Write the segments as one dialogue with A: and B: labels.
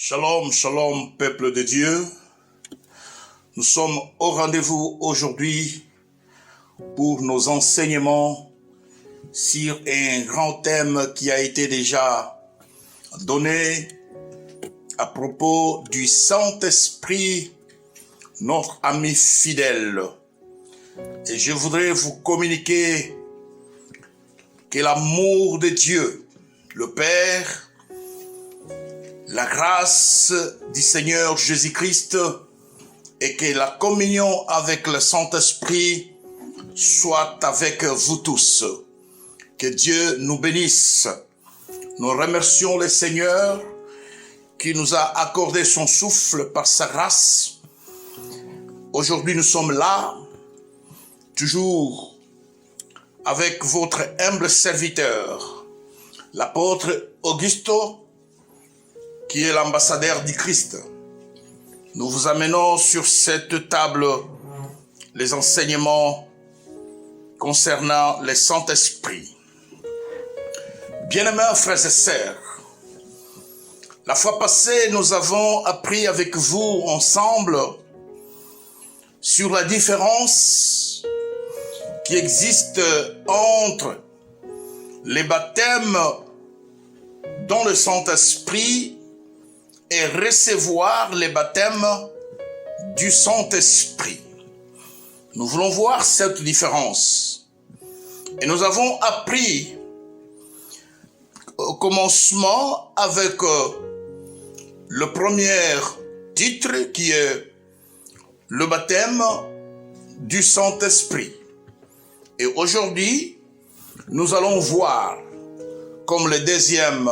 A: Shalom, shalom, peuple de Dieu. Nous sommes au rendez-vous aujourd'hui pour nos enseignements sur un grand thème qui a été déjà donné à propos du Saint-Esprit, notre ami fidèle. Et je voudrais vous communiquer que l'amour de Dieu, le Père, la grâce du Seigneur Jésus-Christ et que la communion avec le Saint-Esprit soit avec vous tous. Que Dieu nous bénisse. Nous remercions le Seigneur qui nous a accordé son souffle par sa grâce. Aujourd'hui, nous sommes là, toujours avec votre humble serviteur, l'apôtre Augusto, qui est l'ambassadeur du Christ. Nous vous amenons sur cette table les enseignements concernant le Saint-Esprit. Bien-aimés frères et sœurs, la fois passée, nous avons appris avec vous ensemble sur la différence qui existe entre les baptêmes dans le Saint-Esprit et recevoir les baptêmes du Saint-Esprit. Nous voulons voir cette différence. Et nous avons appris au commencement avec le premier titre qui est le baptême du Saint-Esprit. Et aujourd'hui, nous allons voir comme le deuxième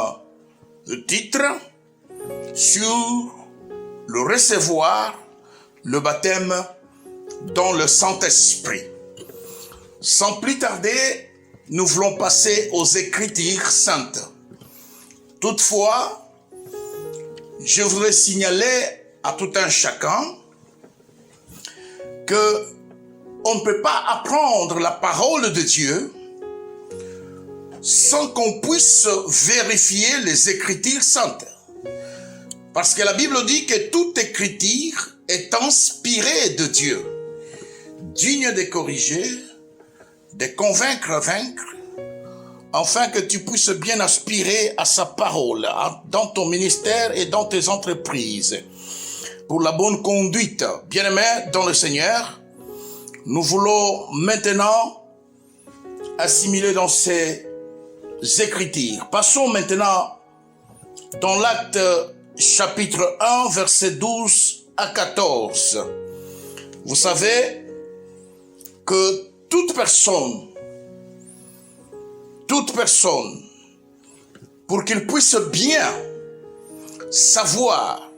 A: titre sur le recevoir le baptême dans le Saint-Esprit. Sans plus tarder, nous voulons passer aux Écritures saintes. Toutefois, je voudrais signaler à tout un chacun que on ne peut pas apprendre la parole de Dieu sans qu'on puisse vérifier les Écritures saintes. Parce que la Bible dit que toute écriture est inspirée de Dieu, digne de corriger, de convaincre, vaincre, afin que tu puisses bien aspirer à sa parole dans ton ministère et dans tes entreprises. Pour la bonne conduite, bien-aimés dans le Seigneur, nous voulons maintenant assimiler dans ces Écritures. Passons maintenant dans l'acte chapitre 1, versets 12 à 14. Vous savez que toute personne, pour qu'il puisse bien savoir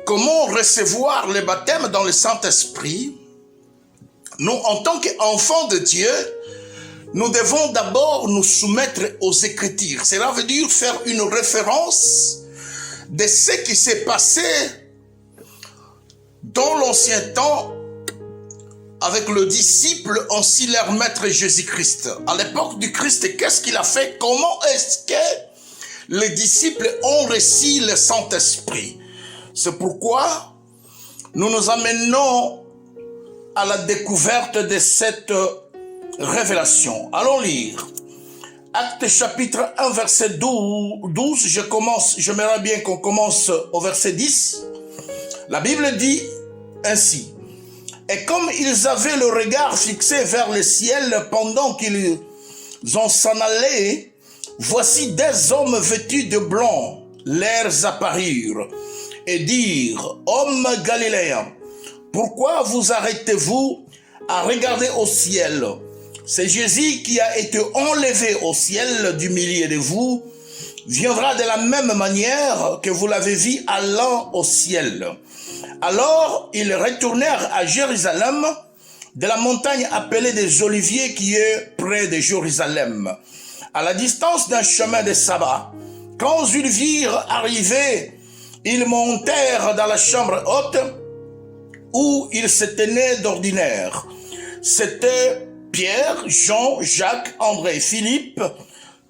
A: comment recevoir le baptême dans le Saint-Esprit, nous, en tant qu'enfants de Dieu, nous devons d'abord nous soumettre aux Écritures. Cela veut dire faire une référence de ce qui s'est passé dans l'ancien temps avec le disciple, ainsi leur maître Jésus-Christ. À l'époque du Christ, qu'est-ce qu'il a fait? Comment est-ce que les disciples ont reçu le Saint-Esprit? C'est pourquoi nous nous amenons à la découverte de cette révélation. Allons lire. Acte chapitre 1, verset 12, j'aimerais bien qu'on commence au verset 10. La Bible dit ainsi. Et comme ils avaient le regard fixé vers le ciel pendant qu'ils en s'en allaient, voici des hommes vêtus de blanc leur apparurent et dirent, hommes galiléens, pourquoi vous arrêtez-vous à regarder au ciel? C'est Jésus qui a été enlevé au ciel du milieu de vous, viendra de la même manière que vous l'avez vu allant au ciel. Alors, ils retournèrent à Jérusalem, de la montagne appelée des Oliviers qui est près de Jérusalem, à la distance d'un chemin de sabbat. Quand ils virent arriver, ils montèrent dans la chambre haute où ils se tenaient d'ordinaire. C'était Pierre, Jean, Jacques, André, Philippe,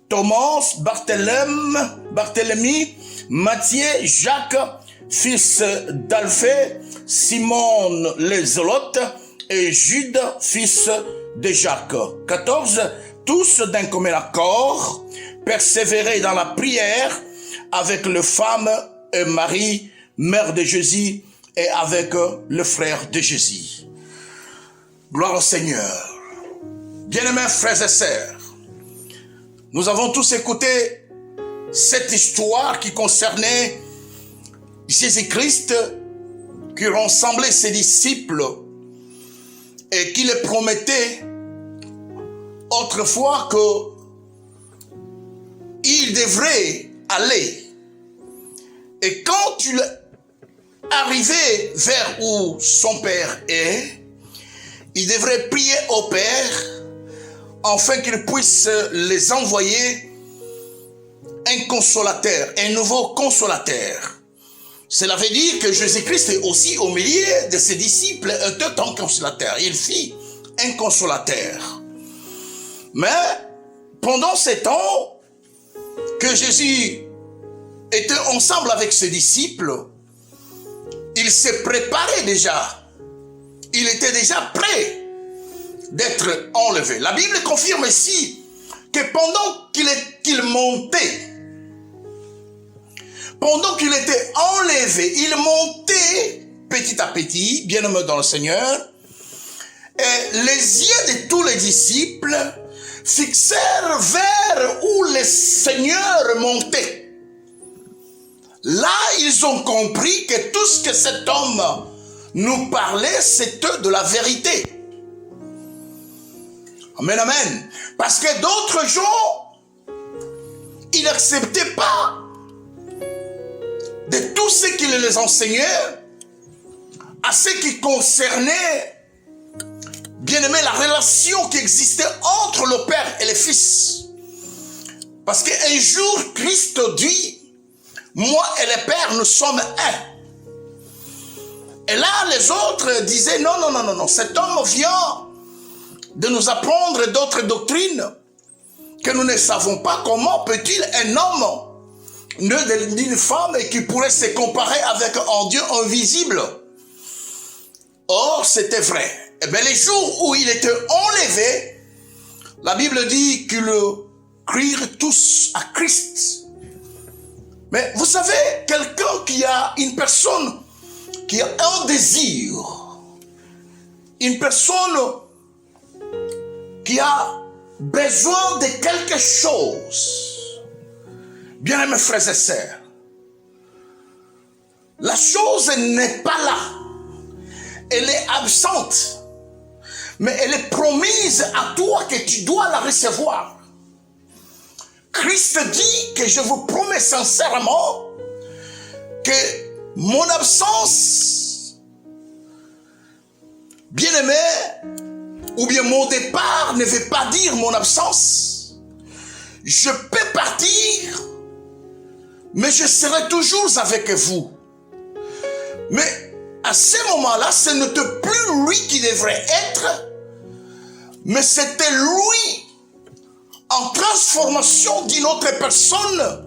A: Thomas, Barthélemy, Matthieu, Jacques, fils d'Alphée, Simon le Zélote et Jude, fils de Jacques. 14. Tous d'un commun accord, persévérer dans la prière avec les femmes et Marie, mère de Jésus, et avec le frère de Jésus. Gloire au Seigneur. Bien-aimés frères et sœurs, nous avons tous écouté cette histoire qui concernait Jésus-Christ, qui rassemblait ses disciples et qui les promettait autrefois qu'il devrait aller. Et quand il arrivait vers où son Père est, il devrait prier au Père afin qu'il puisse les envoyer un consolateur, un nouveau consolateur. Cela veut dire que Jésus-Christ est aussi au milieu de ses disciples un consolateur. Il fit un consolateur. Mais pendant ces temps que Jésus était ensemble avec ses disciples, il s'est préparé déjà. Il était déjà prêt d'être enlevé. La Bible confirme ici que pendant qu'il montait, pendant qu'il était enlevé, il montait petit à petit, bien-aimé dans le Seigneur, et les yeux de tous les disciples fixèrent vers où le Seigneur montait. Là, ils ont compris que tout ce que cet homme nous parlait, c'était de la vérité. Amen, amen. Parce que d'autres gens, ils n'acceptaient pas de tout ce qu'il les enseignait à ce qui concernait, bien aimé, la relation qui existait entre le Père et le Fils. Parce qu'un jour, Christ dit, moi et le Père, nous sommes un. Et là, les autres disaient, non, non, non, non, non, cet homme vient de nous apprendre d'autres doctrines que nous ne savons pas. Comment peut-il un homme né d'une femme et qui pourrait se comparer avec un Dieu invisible? Or, c'était vrai. Et bien, les jours où il était enlevé, la Bible dit qu'ils crient tous à Christ. Mais vous savez, quelqu'un qui a une personne qui a un désir, une personne qui a besoin de quelque chose, bien aimés frères et sœurs, la chose n'est pas là, elle est absente, mais elle est promise à toi que tu dois la recevoir. Christ dit que je vous promets sincèrement que mon absence, bien-aimé, ou bien mon départ ne veut pas dire mon absence. Je peux partir, mais je serai toujours avec vous. Mais à ce moment-là, ce n'était plus lui qui devrait être, mais c'était lui en transformation d'une autre personne,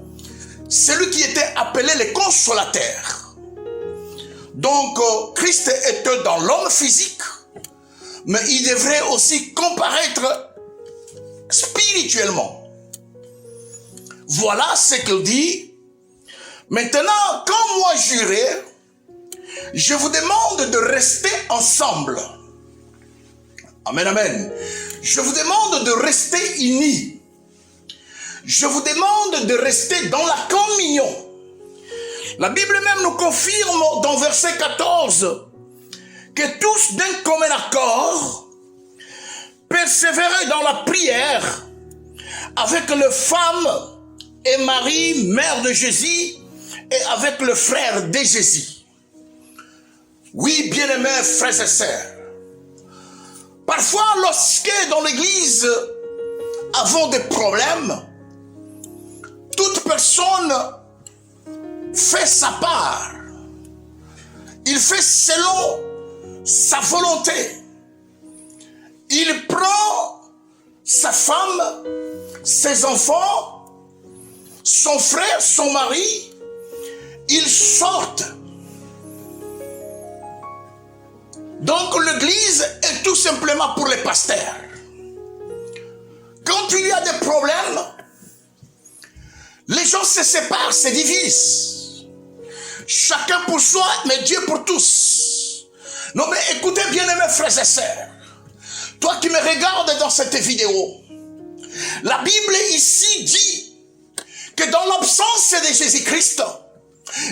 A: celui qui était appelé le consolateur. Donc, Christ était dans l'homme physique, mais il devrait aussi comparaître spirituellement. Voilà ce qu'il dit. Maintenant, quand moi j'irai, je vous demande de rester ensemble. Amen, amen. Je vous demande de rester unis. Je vous demande de rester dans la communion. La Bible même nous confirme dans verset 14 que tous d'un commun accord persévéraient dans la prière avec les femmes et Marie, mère de Jésus, et avec le frère de Jésus. Oui, bien-aimés frères et sœurs, parfois lorsque dans l'église avons des problèmes, toute personne fait sa part. Il fait selon sa volonté. Il prend sa femme, ses enfants, son frère, son mari, ils sortent. Donc l'église est tout simplement pour les pasteurs. Quand il y a des problèmes, les gens se séparent, se divisent. Chacun pour soi, mais Dieu pour tous. Non mais écoutez bien mes frères et sœurs. Toi qui me regardes dans cette vidéo, la Bible ici dit que dans l'absence de Jésus-Christ,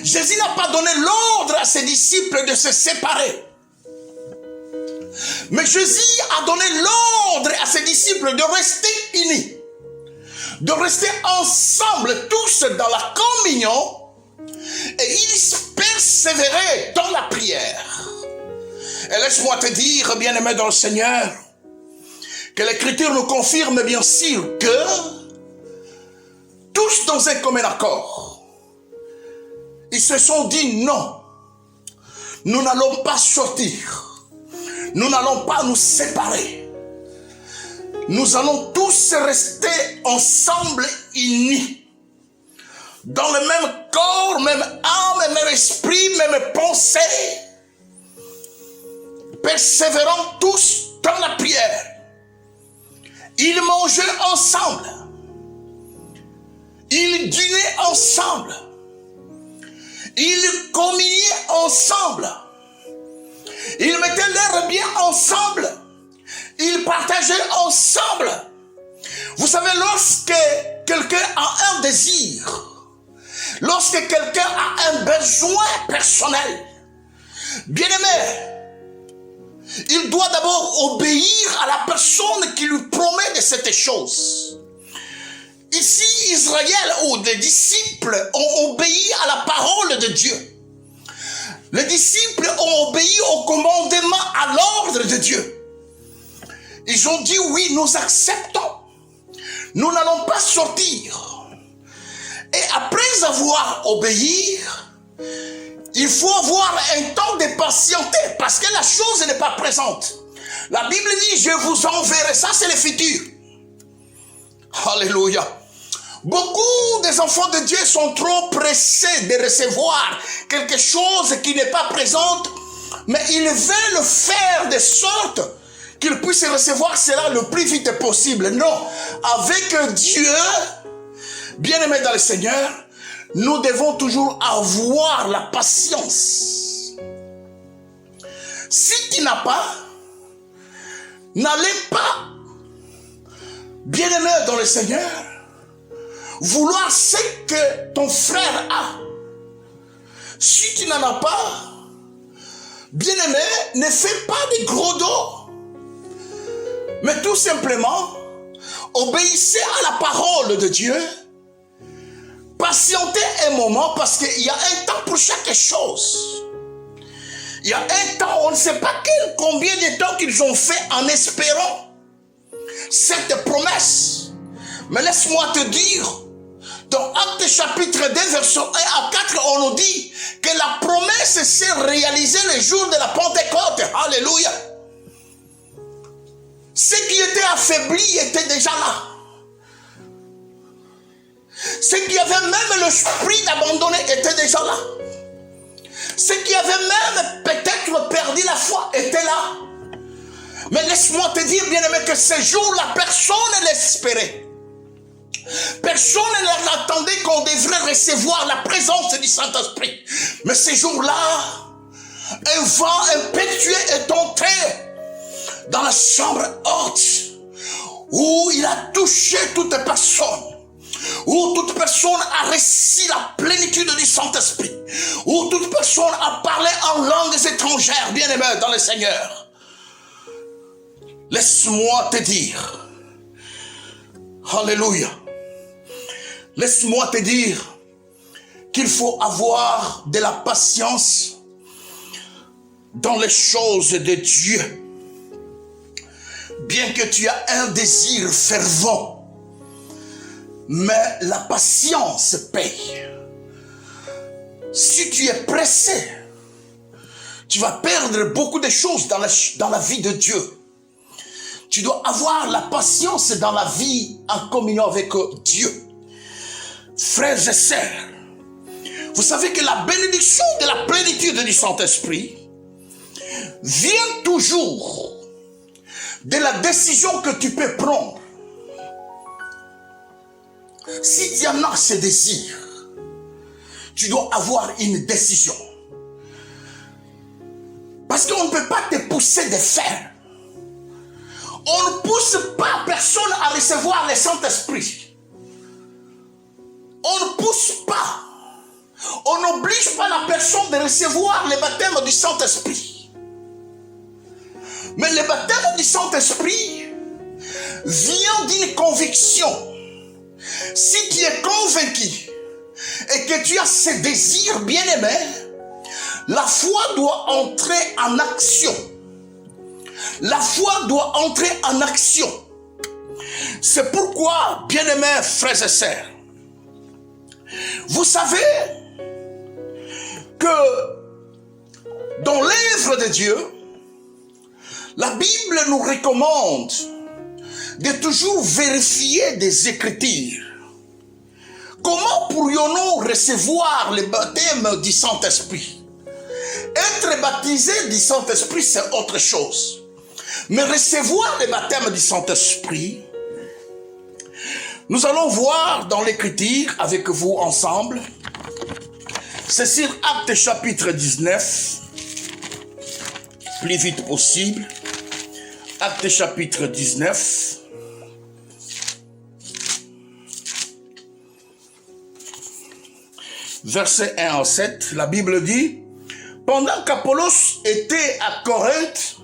A: Jésus n'a pas donné l'ordre à ses disciples de se séparer. Mais Jésus a donné l'ordre à ses disciples de rester unis, de rester ensemble tous dans la communion, et ils persévéraient dans la prière. Et laisse-moi te dire, bien-aimé dans le Seigneur, que l'Écriture nous confirme bien sûr que tous dans un commun accord, ils se sont dit non, nous n'allons pas sortir. Nous n'allons pas nous séparer. Nous allons tous rester ensemble unis. Dans le même corps, même âme, même esprit, même pensée. Persévérant tous dans la prière. Ils mangeaient ensemble. Ils dînaient ensemble. Ils communiaient ensemble. Ils mettaient leurs biens ensemble. Ils partageaient ensemble. Vous savez, lorsque quelqu'un a un désir, lorsque quelqu'un a un besoin personnel, bien-aimé, il doit d'abord obéir à la personne qui lui promet de cette chose. Ici, Israël ou les disciples ont obéi à la parole de Dieu. Les disciples ont obéi au commandement, à l'ordre de Dieu. Ils ont dit oui, nous acceptons. Nous n'allons pas sortir. Et après avoir obéi, il faut avoir un temps de patienter parce que la chose n'est pas présente. La Bible dit, je vous enverrai. Ça, c'est le futur. Alléluia. Beaucoup des enfants de Dieu sont trop pressés de recevoir quelque chose qui n'est pas présente, mais ils veulent faire de sorte qu'ils puissent recevoir cela le plus vite possible. Non, avec Dieu, bien-aimés dans le Seigneur, nous devons toujours avoir la patience. Si tu n'as pas, n'allez pas, bien-aimé dans le Seigneur, vouloir ce que ton frère a. Si tu n'en as pas, bien-aimé, ne fais pas de gros dos. Mais tout simplement, obéissez à la parole de Dieu. Patientez un moment parce qu'il y a un temps pour chaque chose. Il y a un temps, on ne sait pas combien de temps qu'ils ont fait en espérant cette promesse. Mais laisse-moi te dire, dans Actes chapitre 2, verset 1 à 4, on nous dit que la promesse s'est réalisée le jour de la Pentecôte. Alléluia. Ceux qui étaient affaiblis étaient déjà là. Ceux qui avaient même l'esprit d'abandonner étaient déjà là. Ceux qui avaient même peut-être perdu la foi étaient là. Mais laisse-moi te dire, bien-aimé, que ce jour-là, personne ne l'espérait. Personne ne l'attendait qu'on devrait recevoir la présence du Saint-Esprit. Mais ce jour-là, un vent impétueux est entré dans la chambre haute où il a touché toute personne. Où toute personne a reçu la plénitude du Saint-Esprit. Où toute personne a parlé en langues étrangères, bien-aimé dans le Seigneur. Laisse-moi te dire, alléluia, laisse-moi te dire qu'il faut avoir de la patience dans les choses de Dieu. Bien que tu aies un désir fervent, mais la patience paye. Si tu es pressé, tu vas perdre beaucoup de choses dans la vie de Dieu. Tu dois avoir la patience dans la vie en communion avec Dieu. Frères et sœurs, Vous savez que la bénédiction de la plénitude du Saint-Esprit vient toujours de la décision que tu peux prendre. Si tu en as ce désir, tu dois avoir une décision. Parce qu'on ne peut pas te pousser de faire. On ne pousse pas personne à recevoir le Saint-Esprit. On ne pousse pas. On n'oblige pas la personne de recevoir le baptême du Saint-Esprit. Mais le baptême du Saint-Esprit vient d'une conviction. Si tu es convaincu et que tu as ce désir bien-aimé, la foi doit entrer en action. La foi doit entrer en action. C'est pourquoi, bien-aimés frères et sœurs, vous savez que dans l'œuvre de Dieu, la Bible nous recommande de toujours vérifier des Écritures. Comment pourrions-nous recevoir le baptême du Saint-Esprit? Être baptisé du Saint-Esprit, c'est autre chose. Mais recevoir le baptême du Saint-Esprit, nous allons voir dans l'Écriture avec vous ensemble. C'est sur Actes chapitre 19, plus vite possible. Actes chapitre 19. Verset 1 à 7, la Bible dit: pendant qu'Apollos était à Corinthe,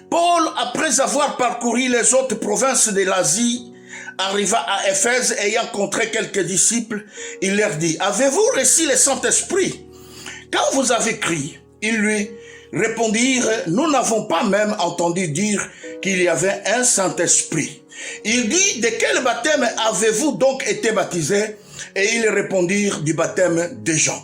A: Paul, après avoir parcouru les autres provinces de l'Asie, arriva à Éphèse, ayant rencontré quelques disciples. Il leur dit: avez-vous reçu le Saint-Esprit quand vous avez crié? Ils lui répondirent: nous n'avons pas même entendu dire qu'il y avait un Saint-Esprit. Il dit: de quel baptême avez-vous donc été baptisés? Et ils répondirent: du baptême de Jean.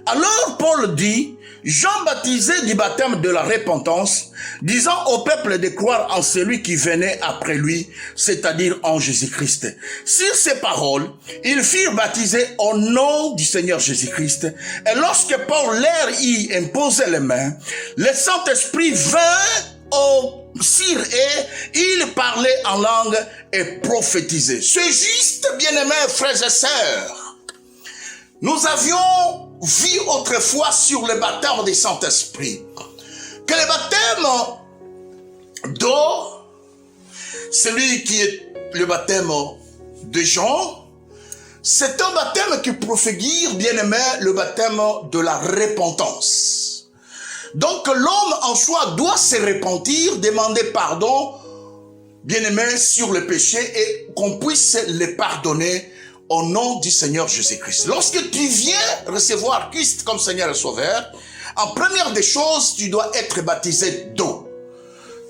A: Alors Paul dit: Jean baptisait du baptême de la repentance, disant au peuple de croire en celui qui venait après lui, c'est-à-dire en Jésus-Christ. Sur ces paroles, ils furent baptisés au nom du Seigneur Jésus-Christ. Et lorsque Paul leur y imposait les mains, le Saint-Esprit vint sur eux, ils parlaient en langue et prophétisaient. C'est juste, bien-aimés frères et sœurs. Nous avions vu autrefois sur le baptême du Saint-Esprit que le baptême d'eau, celui qui est le baptême de Jean, c'est un baptême qui préfigure, bien-aimé, le baptême de la repentance. Donc l'homme en soi doit se repentir, demander pardon, bien-aimé, sur le péché et qu'on puisse le pardonner au nom du Seigneur Jésus-Christ. Lorsque tu viens recevoir Christ comme Seigneur et Sauveur, en première des choses, tu dois être baptisé d'eau.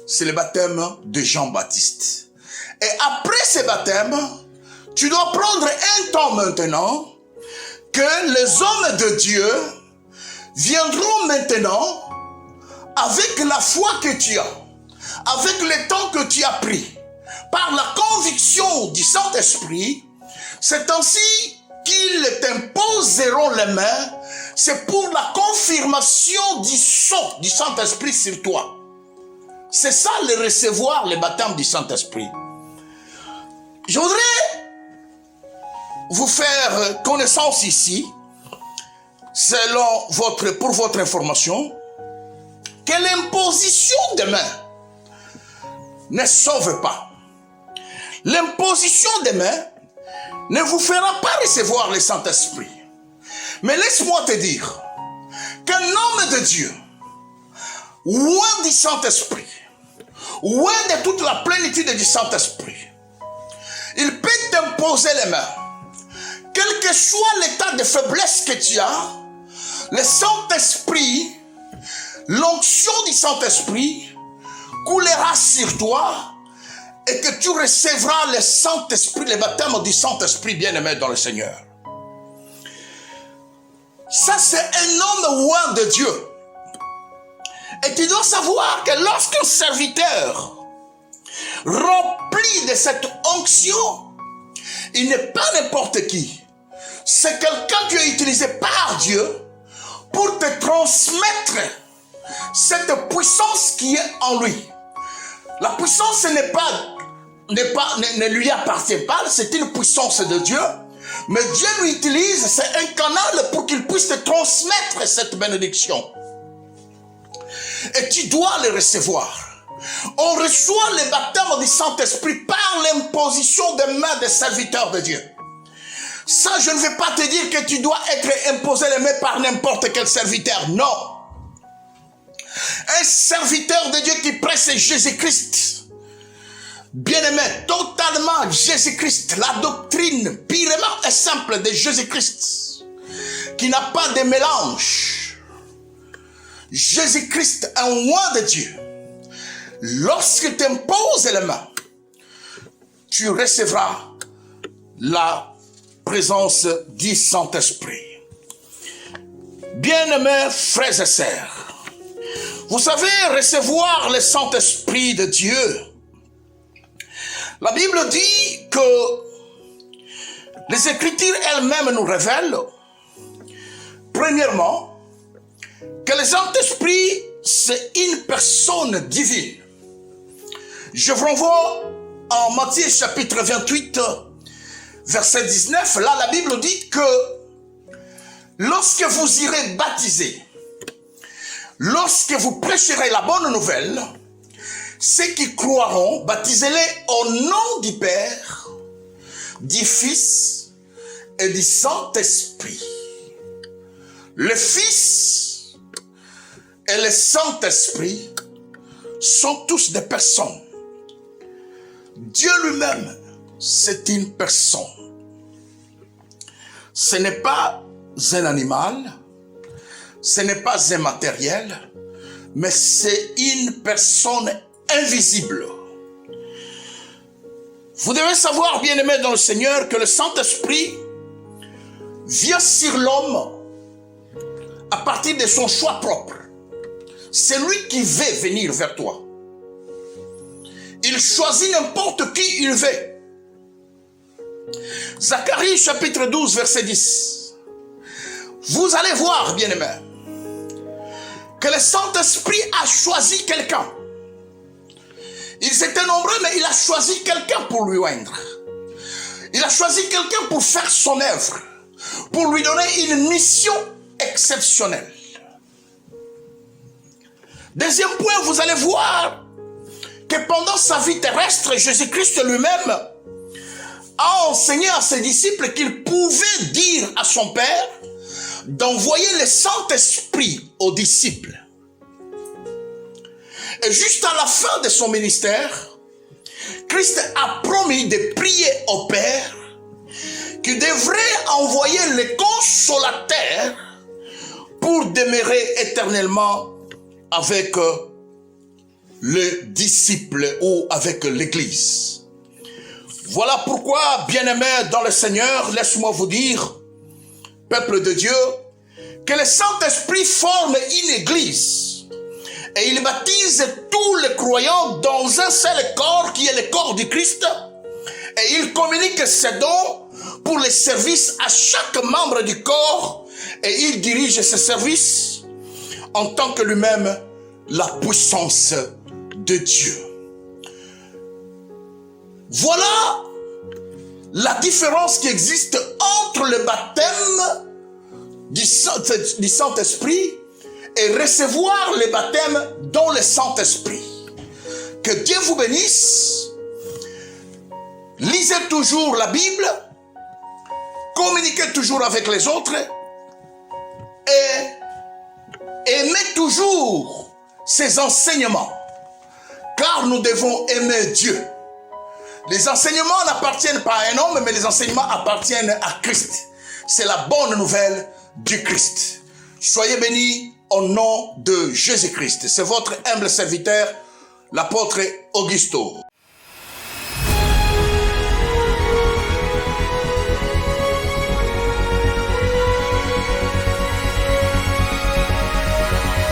A: C'est le baptême de Jean-Baptiste. Et après ce baptême, tu dois prendre un temps maintenant que les hommes de Dieu viendront maintenant avec la foi que tu as, avec le temps que tu as pris, par la conviction du Saint-Esprit. C'est ainsi qu'ils t'imposeront les mains. C'est pour la confirmation du sceau du Saint-Esprit sur toi. C'est ça le recevoir, le baptême du Saint-Esprit. Je voudrais vous faire connaissance ici, pour votre information, que l'imposition des mains ne sauve pas. L'imposition des mains ne vous fera pas recevoir le Saint-Esprit. Mais laisse-moi te dire qu'un homme de Dieu, loin du Saint-Esprit, loin de toute la plénitude du Saint-Esprit, il peut t'imposer les mains. Quel que soit l'état de faiblesse que tu as, le Saint-Esprit, l'onction du Saint-Esprit coulera sur toi et que tu recevras le Saint-Esprit, le baptême du Saint-Esprit bien-aimé dans le Seigneur. Ça, c'est un homme loin de Dieu. Et tu dois savoir que lorsqu'un serviteur rempli de cette onction, il n'est pas n'importe qui. c'est quelqu'un qui est utilisé par Dieu pour te transmettre cette puissance qui est en lui. La puissance ne lui appartient pas, c'est une puissance de Dieu, mais Dieu lui utilise, c'est un canal pour qu'il puisse te transmettre cette bénédiction. Et tu dois le recevoir. On reçoit le baptême du Saint-Esprit par l'imposition des mains des serviteurs de Dieu. Ça, je ne vais pas te dire que tu dois être imposé les mains par n'importe quel serviteur. Non. Un serviteur de Dieu qui presse Jésus-Christ. Bien-aimé, totalement Jésus-Christ. La doctrine purement et simple de Jésus-Christ. Qui n'a pas de mélange. Jésus-Christ, un roi de Dieu. Lorsque tu imposes les mains, tu recevras la présence du Saint-Esprit. Bien-aimés frères et sœurs, vous savez, recevoir le Saint-Esprit de Dieu, la Bible dit que les Écritures elles-mêmes nous révèlent, premièrement, que le Saint-Esprit, c'est une personne divine. Je vous renvoie en Matthieu chapitre 28, verset 19. Là, la Bible dit que lorsque vous irez baptiser, lorsque vous prêcherez la bonne nouvelle, ceux qui croiront, baptisez-les au nom du Père, du Fils et du Saint-Esprit. Le Fils et le Saint-Esprit sont tous des personnes. Dieu lui-même, c'est une personne. Ce n'est pas un animal, ce n'est pas un matériel, mais c'est une personne invisible. Vous devez savoir, bien-aimés dans le Seigneur, que le Saint-Esprit vient sur l'homme à partir de son choix propre. C'est lui qui veut venir vers toi. Il choisit n'importe qui il veut. Zacharie chapitre 12 verset 10. Vous allez voir, bien-aimés, que le Saint-Esprit a choisi quelqu'un. Ils étaient nombreux, mais il a choisi quelqu'un pour lui oindre. Il a choisi quelqu'un pour faire son œuvre, pour lui donner une mission exceptionnelle. Deuxième point, vous allez voir que pendant sa vie terrestre, Jésus-Christ lui-même a enseigné à ses disciples qu'il pouvait dire à son Père d'envoyer le Saint-Esprit aux disciples. Et juste à la fin de son ministère, Christ a promis de prier au Père qu'il devrait envoyer le Consolateur pour demeurer éternellement avec les disciples ou avec l'Église. Voilà pourquoi, bien-aimés dans le Seigneur, laisse-moi vous dire, peuple de Dieu, que le Saint-Esprit forme une Église et il baptise tous les croyants dans un seul corps qui est le corps du Christ et il communique ses dons pour les services à chaque membre du corps et il dirige ses services en tant que lui-même la puissance de Dieu. Voilà la différence qui existe entre le baptême du Saint-Esprit et recevoir le baptême dans le Saint-Esprit. Que Dieu vous bénisse. Lisez toujours la Bible, communiquez toujours avec les autres et aimez toujours ses enseignements, car nous devons aimer Dieu. Les enseignements n'appartiennent pas à un homme, mais les enseignements appartiennent à Christ. C'est la bonne nouvelle du Christ. Soyez bénis au nom de Jésus-Christ. C'est votre humble serviteur, l'apôtre Augusto.